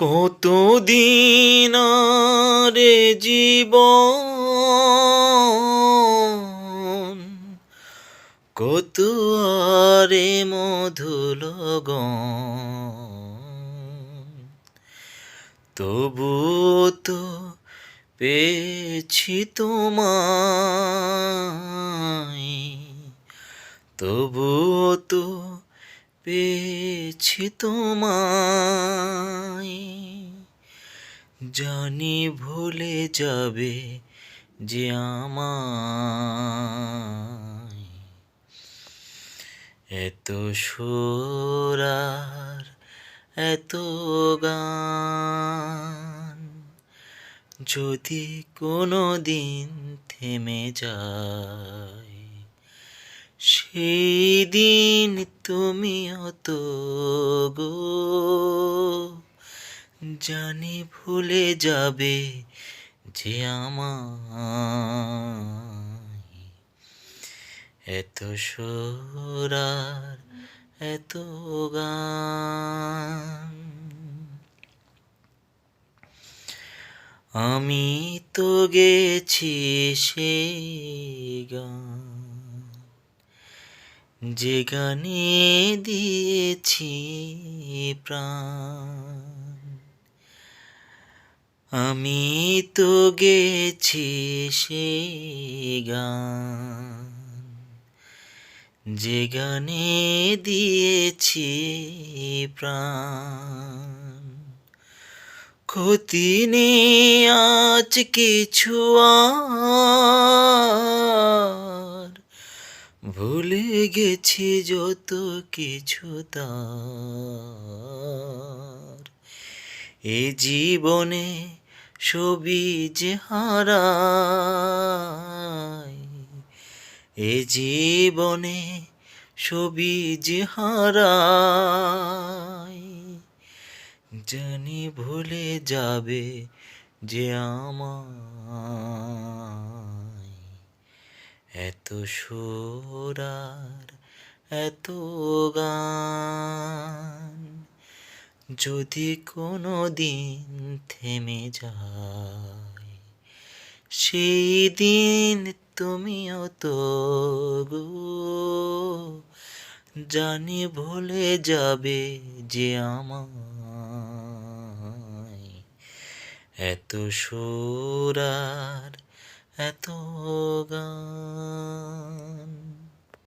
কতদিন রে জীবন, কত আরে মধুর লগন, তবুও তো পেয়েছি তোমায়, তবুও তো পেয়েছি তোমায়। জানি ভুলে যাবে যে আমায়, এত সুর আর এত গান যদি কোনো দিন থেমে যায়, সেই দিন তুমি হতো গো। জানি ভুলে যাবে যে আমায়, এত সুর আর এত গান। আমি তো গেছি সেই গান, যে গানে দিয়েছি প্রাণ। আমি তো গেছি সেই গান, যে গানে দিয়েছি প্রাণ। ক্ষতি নেই আজ কিছু আর, ভুলে গেছি যত কিছু তার। এ জীবনে সবই যে হারাই, এ জীবনে সবই যে হারাই। জানি ভুলে যাবে যে আমায়, এত সুর আর এত গান যদি কোনো দিন থেমে যায়, সেই দিন তুমিও তো গো। জানি ভুলে যাবে যে আমায়, এত সুর আর এত গান।